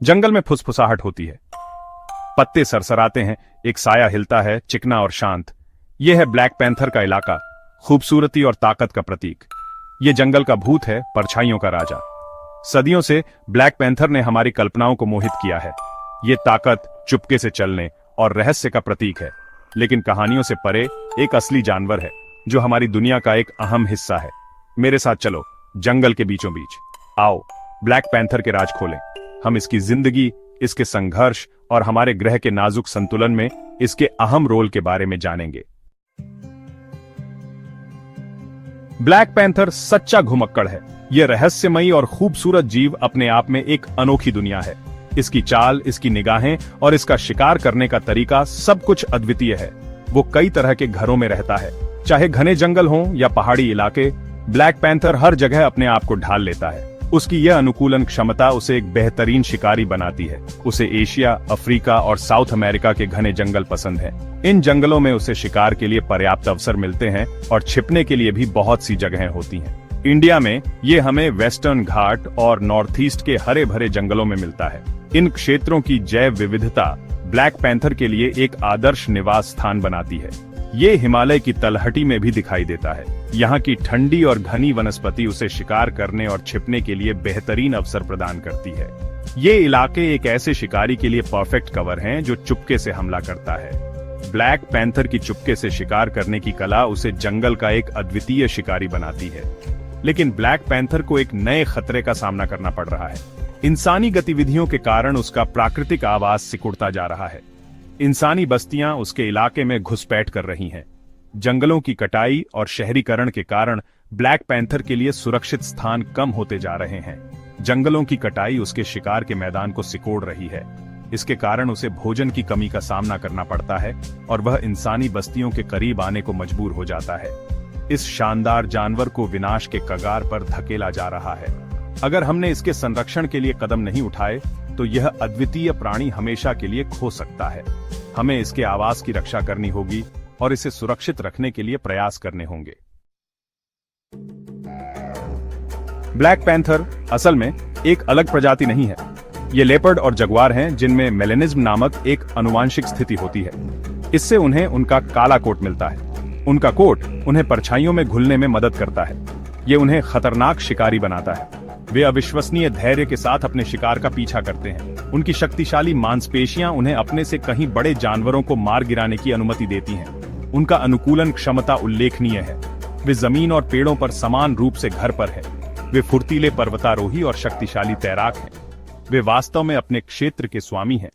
जंगल में फुसफुसाहट होती है, पत्ते सरसराते हैं, एक साया हिलता है, चिकना और शांत। यह है ब्लैक पैंथर का इलाका, खूबसूरती और ताकत का प्रतीक। यह जंगल का भूत है, परछाइयों का राजा। सदियों से ब्लैक पैंथर ने हमारी कल्पनाओं को मोहित किया है। यह ताकत, चुपके से चलने और रहस्य का प्रतीक है, लेकिन कहानियों से परे एक असली जानवर है जो हमारी दुनिया का एक अहम हिस्सा है। मेरे साथ चलो जंगल के बीचों बीच। आओ ब्लैक पैंथर के राज खोलें। हम इसकी जिंदगी, इसके संघर्ष और हमारे ग्रह के नाजुक संतुलन में इसके अहम रोल के बारे में जानेंगे। ब्लैक पैंथर सच्चा घुमक्कड़ है। यह रहस्यमयी और खूबसूरत जीव अपने आप में एक अनोखी दुनिया है। इसकी चाल, इसकी निगाहें और इसका शिकार करने का तरीका सब कुछ अद्वितीय है। वो कई तरह के घरों में रहता है, चाहे घने जंगल हों या पहाड़ी इलाके। ब्लैक पैंथर हर जगह अपने आप को ढाल लेता है। उसकी यह अनुकूलन क्षमता उसे एक बेहतरीन शिकारी बनाती है। उसे एशिया, अफ्रीका और साउथ अमेरिका के घने जंगल पसंद हैं। इन जंगलों में उसे शिकार के लिए पर्याप्त अवसर मिलते हैं और छिपने के लिए भी बहुत सी जगहें होती हैं। इंडिया में ये हमें वेस्टर्न घाट और नॉर्थ ईस्ट के हरे भरे जंगलों में मिलता है। इन क्षेत्रों की जैव विविधता ब्लैक पैंथर के लिए एक आदर्श निवास स्थान बनाती है। ये हिमालय की तलहटी में भी दिखाई देता है। यहाँ की ठंडी और घनी वनस्पति उसे शिकार करने और छिपने के लिए बेहतरीन अवसर प्रदान करती है। ये इलाके एक ऐसे शिकारी के लिए परफेक्ट कवर हैं जो चुपके से हमला करता है। ब्लैक पैंथर की चुपके से शिकार करने की कला उसे जंगल का एक अद्वितीय शिकारी बनाती है। लेकिन ब्लैक पैंथर को एक नए खतरे का सामना करना पड़ रहा है। इंसानी गतिविधियों के कारण उसका प्राकृतिक आवास सिकुड़ता जा रहा है। इंसानी बस्तियां उसके इलाके में घुसपैठ कर रही हैं। जंगलों की कटाई और शहरीकरण के कारण ब्लैक पैंथर के लिए सुरक्षित स्थान कम होते जा रहे हैं। जंगलों की कटाई उसके शिकार के मैदान को सिकोड़ रही है। इसके कारण उसे भोजन की कमी का सामना करना पड़ता है और वह इंसानी बस्तियों के करीब आने को मजबूर हो जाता है। इस शानदार जानवर को विनाश के कगार पर धकेला जा रहा है। अगर हमने इसके संरक्षण के लिए कदम नहीं उठाए तो यह अद्वितीय प्राणी हमेशा के लिए खो सकता है। हमें इसके आवास की रक्षा करनी होगी और इसे सुरक्षित रखने के लिए प्रयास करने होंगे। ब्लैक पैंथर असल में एक अलग प्रजाति नहीं है। ये लेपर्ड और जगुआर हैं जिनमें मेलेनिज्म नामक एक आनुवांशिक स्थिति होती है। इससे उन्हें उनका काला कोट मिलता है। उनका कोट उन्हें परछाइयों में घुलने में मदद करता है। ये उन्हें खतरनाक शिकारी बनाता है। वे अविश्वसनीय धैर्य के साथ अपने शिकार का पीछा करते हैं। उनकी शक्तिशाली मांसपेशियां उन्हें अपने से कहीं बड़े जानवरों को मार गिराने की अनुमति देती हैं। उनका अनुकूलन क्षमता उल्लेखनीय है। वे जमीन और पेड़ों पर समान रूप से घर पर हैं। वे फुर्तीले पर्वतारोही और शक्तिशाली तैराक हैं। वे वास्तव में अपने क्षेत्र के स्वामी हैं।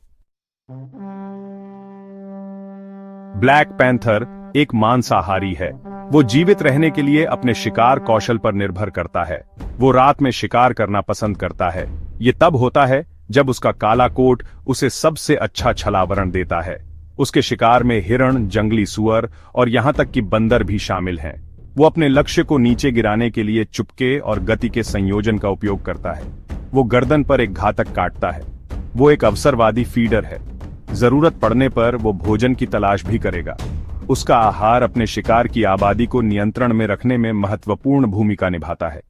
ब्लैक पैंथर एक मांसाहारी है। वो जीवित रहने के लिए अपने शिकार कौशल पर निर्भर करता है। वो रात में शिकार करना पसंद करता है। ये तब होता है जब उसका काला कोट उसे सबसे अच्छा छलावरण देता है। उसके शिकार में हिरण, जंगली सुअर और यहाँ तक कि बंदर भी शामिल हैं। वो अपने लक्ष्य को नीचे गिराने के लिए चुपके और गति के संयोजन का उपयोग करता है। वो गर्दन पर एक घातक काटता है। वो एक अवसरवादी फीडर है। जरूरत पड़ने पर वो भोजन की तलाश भी करेगा। उसका आहार अपने शिकार की आबादी को नियंत्रण में रखने में महत्वपूर्ण भूमिका निभाता है।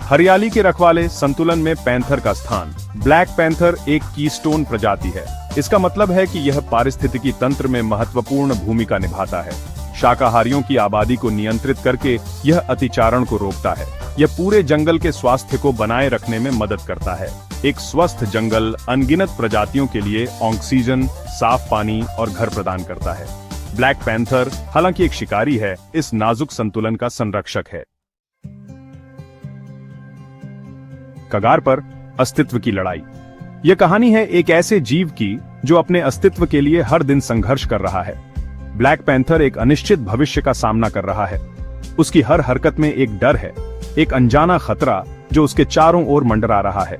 हरियाली के रखवाले संतुलन में पैंथर का स्थान। ब्लैक पैंथर एक कीस्टोन प्रजाति है। इसका मतलब है कि यह पारिस्थितिकी तंत्र में महत्वपूर्ण भूमिका निभाता है। शाकाहारियों की आबादी को नियंत्रित करके यह अतिचारण को रोकता है। यह पूरे जंगल के स्वास्थ्य को बनाए रखने में मदद करता है। एक स्वस्थ जंगल अनगिनत प्रजातियों के लिए ऑक्सीजन, साफ पानी और घर प्रदान करता है। ब्लैक पैंथर हालांकि एक शिकारी है, इस नाजुक संतुलन का संरक्षक है। कगार पर अस्तित्व की लड़ाई। यह कहानी है एक ऐसे जीव की जो अपने अस्तित्व के लिए हर दिन संघर्ष कर रहा है। ब्लैक पैंथर एक अनिश्चित भविष्य का सामना कर रहा है। उसकी हर हरकत में एक डर है, एक अनजाना खतरा जो उसके चारों ओर मंडरा रहा है।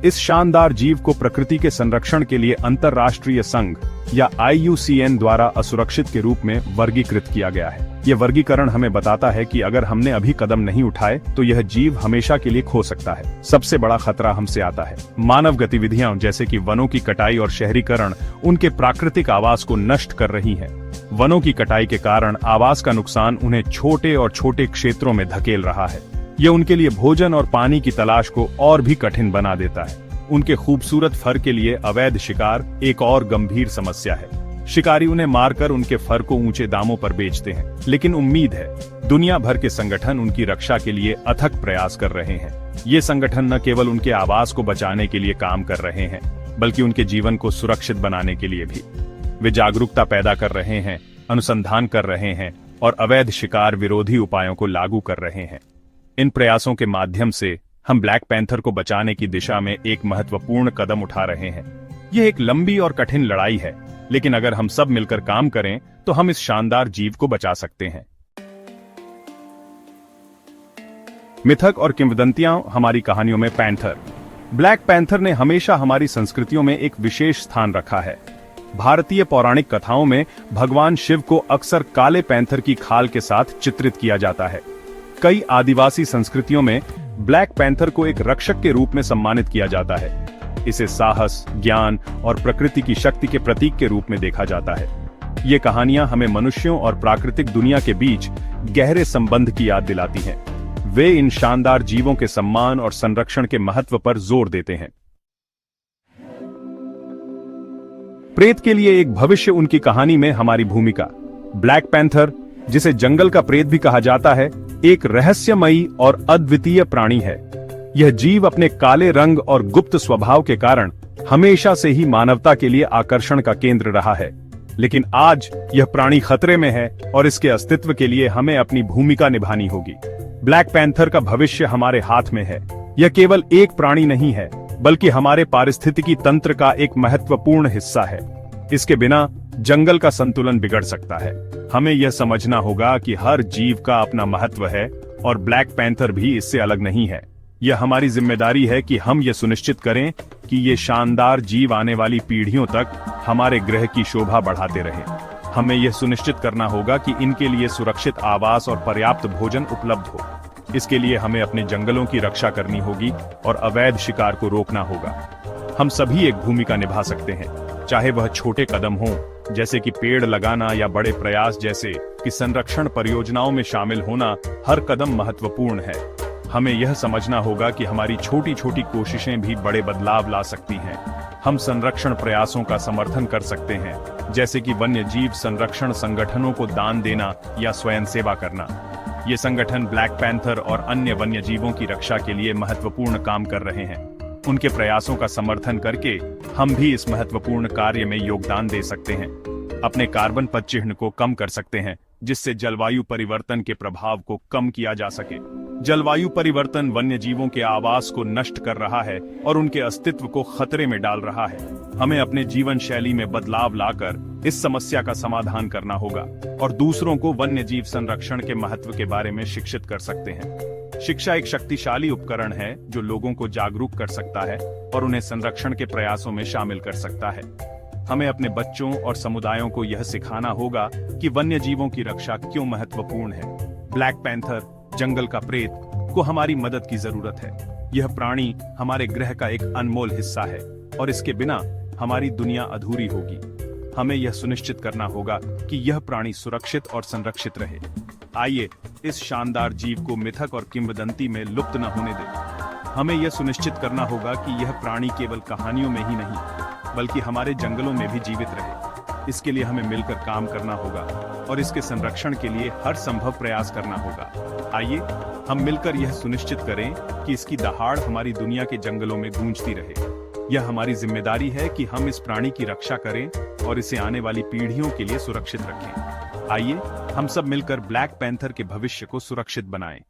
इस शानदार जीव को प्रकृति के संरक्षण के लिए अंतरराष्ट्रीय संघ या IUCN द्वारा असुरक्षित के रूप में वर्गीकृत किया गया है। यह वर्गीकरण हमें बताता है कि अगर हमने अभी कदम नहीं उठाए तो यह जीव हमेशा के लिए खो सकता है। सबसे बड़ा खतरा हमसे आता है। मानव गतिविधियां जैसे कि वनों की कटाई और शहरीकरण उनके प्राकृतिक आवास को नष्ट कर रही हैं। वनों की कटाई के कारण आवास का नुकसान उन्हें छोटे और छोटे क्षेत्रों में धकेल रहा है। यह उनके लिए भोजन और पानी की तलाश को और भी कठिन बना देता है। उनके खूबसूरत फर के लिए अवैध शिकार एक और गंभीर समस्या है। शिकारी उन्हें मारकर उनके फर को ऊंचे दामों पर बेचते हैं, लेकिन उम्मीद है, दुनिया भर के संगठन उनकी रक्षा के लिए अथक प्रयास कर रहे हैं। ये संगठन न केवल उनके आवास को बचाने के लिए काम कर रहे हैं, बल्कि उनके जीवन को सुरक्षित बनाने के लिए भी। वे जागरूकता पैदा कर रहे हैं, अनुसंधान कर रहे हैं और अवैध शिकार विरोधी उपायों को लागू कर रहे हैं। इन प्रयासों के माध्यम से हम ब्लैक पैंथर को बचाने की दिशा में एक महत्वपूर्ण कदम उठा रहे हैं। यह एक लंबी और कठिन लड़ाई है, लेकिन अगर हम सब मिलकर काम करें तो हम इस शानदार जीव को बचा सकते हैं। मिथक और किंवदंतियां हमारी कहानियों में पैंथर। ब्लैक पैंथर ने हमेशा हमारी संस्कृतियों में एक विशेष स्थान रखा है। भारतीय पौराणिक कथाओं में भगवान शिव को अक्सर काले पैंथर की खाल के साथ चित्रित किया जाता है। कई आदिवासी संस्कृतियों में ब्लैक पैंथर को एक रक्षक के रूप में सम्मानित किया जाता है। इसे साहस, ज्ञान और प्रकृति की शक्ति के प्रतीक के रूप में देखा जाता है। ये कहानियां हमें मनुष्यों और प्राकृतिक दुनिया के बीच गहरे संबंध की याद दिलाती हैं। वे इन शानदार जीवों के सम्मान और संरक्षण के महत्व पर जोर देते हैं। प्रेत के लिए एक भविष्य उनकी कहानी में हमारी भूमिका। ब्लैक पैंथर, जिसे जंगल का प्रेत भी कहा जाता है, एक रहस्यमयी और अद्वितीय प्राणी है। यह जीव अपने काले रंग और गुप्त स्वभाव के कारण हमेशा से ही मानवता के लिए आकर्षण का केंद्र रहा है। लेकिन आज यह प्राणी खतरे में है और इसके अस्तित्व के लिए हमें अपनी भूमिका निभानी होगी। ब्लैक पैंथर का भविष्य हमारे हाथ में है। यह केवल एक प्राणी नहीं है, बल्कि हमारे पारिस्थितिकी तंत्र का एक महत्वपूर्ण हिस्सा है। इसके बिना जंगल का संतुलन बिगड़ सकता है। हमें यह समझना होगा कि हर जीव का अपना महत्व है और ब्लैक पैंथर भी इससे अलग नहीं है। यह हमारी जिम्मेदारी है कि हम यह सुनिश्चित करें कि ये शानदार जीव आने वाली पीढ़ियों तक हमारे ग्रह की शोभा बढ़ाते रहें। हमें यह सुनिश्चित करना होगा कि इनके लिए सुरक्षित आवास और पर्याप्त भोजन उपलब्ध हो। इसके लिए हमें अपने जंगलों की रक्षा करनी होगी और अवैध शिकार को रोकना होगा। हम सभी एक भूमिका निभा सकते हैं, चाहे वह छोटे कदम हों, जैसे कि पेड़ लगाना, या बड़े प्रयास जैसे कि संरक्षण परियोजनाओं में शामिल होना। हर कदम महत्वपूर्ण है। हमें यह समझना होगा कि हमारी छोटी छोटी कोशिशें भी बड़े बदलाव ला सकती हैं। हम संरक्षण प्रयासों का समर्थन कर सकते हैं, जैसे कि वन्य जीव संरक्षण संगठनों को दान देना या स्वयं सेवा करना। ये संगठन ब्लैक पैंथर और अन्य वन्य जीवों की रक्षा के लिए महत्वपूर्ण काम कर रहे हैं। उनके प्रयासों का समर्थन करके हम भी इस महत्वपूर्ण कार्य में योगदान दे सकते हैं। अपने कार्बन पदचिह्न को कम कर सकते हैं, जिससे जलवायु परिवर्तन के प्रभाव को कम किया जा सके। जलवायु परिवर्तन वन्य जीवों के आवास को नष्ट कर रहा है और उनके अस्तित्व को खतरे में डाल रहा है। हमें अपने जीवन शैली में बदलाव लाकर इस समस्या का समाधान करना होगा और दूसरों को वन्य जीव संरक्षण के महत्व के बारे में शिक्षित कर सकते हैं। शिक्षा एक शक्तिशाली उपकरण है जो लोगों को जागरूक कर सकता है और उन्हें संरक्षण के प्रयासों में शामिल कर सकता है। हमें अपने बच्चों और समुदायों को यह सिखाना होगा कि वन्य जीवों की रक्षा क्यों महत्वपूर्ण है। ब्लैक पैंथर, जंगल का प्रेत, को हमारी मदद की जरूरत है। यह प्राणी हमारे ग्रह का एक अनमोल हिस्सा है और इसके बिना हमारी दुनिया अधूरी होगी। हमें यह सुनिश्चित करना होगा कि यह प्राणी सुरक्षित और संरक्षित रहे। आइए इस शानदार जीव को मिथक और किंवदंती में लुप्त न होने दें। हमें यह सुनिश्चित करना होगा कि यह प्राणी केवल कहानियों में ही नहीं, बल्कि हमारे जंगलों में भी जीवित रहे। इसके लिए हमें मिलकर काम करना होगा और इसके संरक्षण के लिए हर संभव प्रयास करना होगा। आइए हम मिलकर यह सुनिश्चित करें कि इसकी दहाड़ हमारी दुनिया के जंगलों में गूंजती रहे। यह हमारी जिम्मेदारी है कि हम इस प्राणी की रक्षा करें और इसे आने वाली पीढ़ियों के लिए सुरक्षित रखें। आइए हम सब मिलकर ब्लैक पैंथर के भविष्य को सुरक्षित बनाएं।